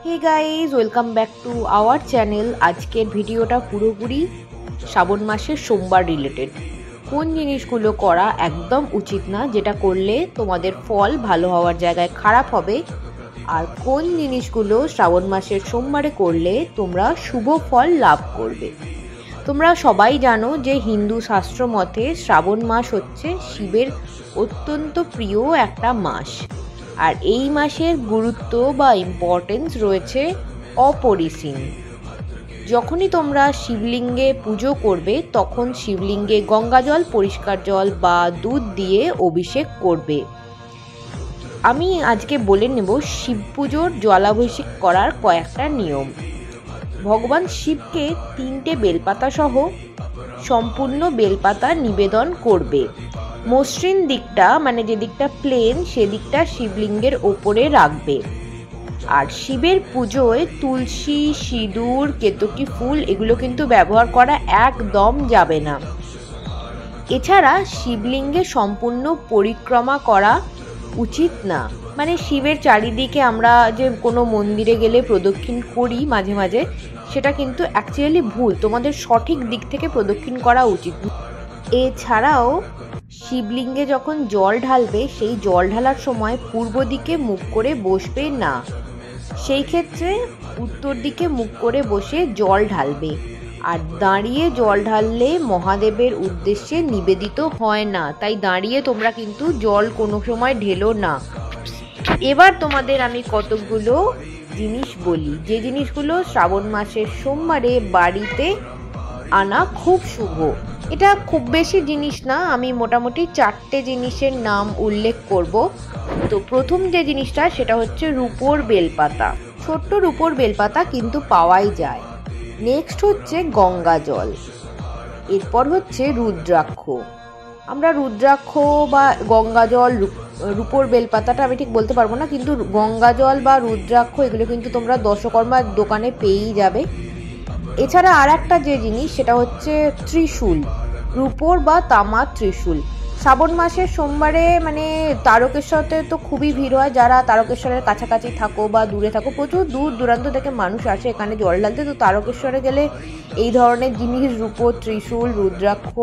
Hey guys welcome back to our channel. आजकेर भिडियोटा पुरोपुरी श्रावण मासेर सोमवार रिलेटेड। कोन जिनिसगुलो करा एकदम उचित ना, जेटा करले तोमादेर फल भालो हওয়ার জায়গায় খারাপ হবে, আর কোন জিনিসগুলো শ্রাবণ মাসের সোমবারে করলে তোমরা শুভ ফল লাভ করবে। তোমরা সবাই জানো যে হিন্দু শাস্ত্র মতে শ্রাবণ মাস হচ্ছে শিবের অত্যন্ত প্রিয় একটা মাস, আর এই মাসের গুরুত্ব বা ইম্পর্টেন্স রয়েছে অপরিসীম। যখনই তোমরা শিবলিঙ্গে পুজো করবে তখন শিবলিঙ্গে গঙ্গা জল, পরিষ্কার জল বা দুধ দিয়ে অভিষেক করবে। আমি আজকে বলে নেব শিব পুজোর জলাভিষেক করার কয়েকটা নিয়ম। ভগবান শিবকে 3টে বেলপাতা সহ সম্পূর্ণ বেলপাতা নিবেদন করবে। মসৃণ দিকটা মানে যে দিকটা প্লেন সেদিকটা শিবলিঙ্গের ওপরে রাখবে। আর শিবের পুজোয় তুলসী, সিঁদুর, কেতকী ফুল এগুলো কিন্তু ব্যবহার করা একদম যাবে না। এছাড়া শিবলিঙ্গে সম্পূর্ণ পরিক্রমা করা উচিত না। মানে শিবের চারিদিকে আমরা যে কোনো মন্দিরে গেলে প্রদক্ষিণ করি মাঝে মাঝে, সেটা কিন্তু অ্যাকচুয়ালি ভুল। তোমাদের সঠিক দিক থেকে প্রদক্ষিণ করা উচিত। এছাড়াও শিবলিঙ্গে যখন জল ঢালবে সেই জল ঢালার সময় পূর্ব দিকে মুখ করে বসবে না, সেই ক্ষেত্রে উত্তর দিকে মুখ করে বসে জল ঢালবে। আর দাঁড়িয়ে জল ঢাললে মহাদেবের উদ্দেশ্যে নিবেদিত হয় না, তাই দাঁড়িয়ে তোমরা কিন্তু জল কোনো সময় ঢেলো না। এবার তোমাদের আমি কতগুলো জিনিস বলি, যে জিনিসগুলো শ্রাবণ মাসের সোমবারে বাড়িতে আনা খুব শুভ। এটা খুব বেশি জিনিস না, আমি মোটামুটি 4টে জিনিসের নাম উল্লেখ করব। তো প্রথম যে জিনিসটা সেটা হচ্ছে রূপোর বেলপাতা। ছোট্ট রূপোর বেলপাতা কিন্তু পাওয়াই যায়। নেক্সট হচ্ছে গঙ্গা জল, এরপর হচ্ছে রুদ্রাক্ষ। আমরা রুদ্রাক্ষ বা গঙ্গা জল, রূপোর বেলপাতাটা আমি ঠিক বলতে পারবো না, কিন্তু গঙ্গা জল বা রুদ্রাক্ষ এগুলো কিন্তু তোমরা দশকর্মার দোকানে পেয়েই যাবে। এছাড়া আর একটা যে জিনিস সেটা হচ্ছে ত্রিশূল, রূপোর বা তামার ত্রিশূল। শ্রাবণ মাসের সোমবারে মানে তারকেশ্বরতে তো খুবই ভিড় হয়। যারা তারকেশ্বরের কাছাকাছি থাকো বা দূরে থাকো, প্রচুর দূর দূরান্ত থেকে মানুষ আসে এখানে জল ঢালতে। তো তারকেশ্বরে গেলে এই ধরনের জিনিস, রূপোর ত্রিশূল, রুদ্রাক্ষ,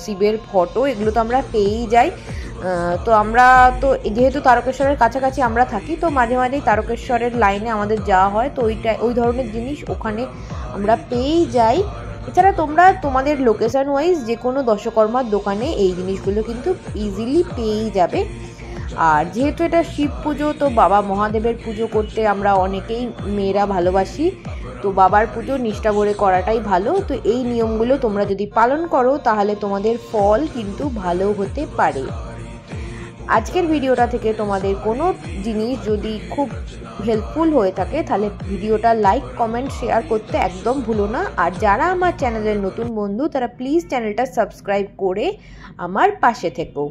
শিবের ফটো এগুলো তো আমরা পেয়েই যাই। তো আমরা তো যেহেতু তারকেশ্বরের কাছাকাছি আমরা থাকি, তো মাঝে মাঝেই তারকেশ্বরের লাইনে আমাদের যাওয়া হয়, তো ওই ধরনের জিনিস ওখানে আমরা পেয়েই যাই। এছাড়া তোমরা তোমাদের লোকেশন ওয়াইজ যে কোনো দশকর্মার দোকানে এই জিনিসগুলো কিন্তু ইজিলি পেয়েই যাবে। আর যেহেতু এটা শিব পুজো, তো বাবা মহাদেবের পুজো করতে আমরা অনেকেই মেয়েরা ভালোবাসি, তো বাবার পুজো নিষ্ঠা ভরে করাটাই ভালো। তো এই নিয়মগুলো তোমরা যদি পালন করো তাহলে তোমাদের ফল কিন্তু ভালো হতে পারে। আজকের ভিডিওটা থেকে তোমাদের কোনো জিনিস যদি খুব হেল্পফুল হয়ে থাকে তাহলে ভিডিওটা লাইক, কমেন্ট, শেয়ার করতে একদম ভুলো না। আর যারা আমার চ্যানেলের নতুন বন্ধু তারা প্লিজ চ্যানেলটা সাবস্ক্রাইব করে আমার পাশে থেকো।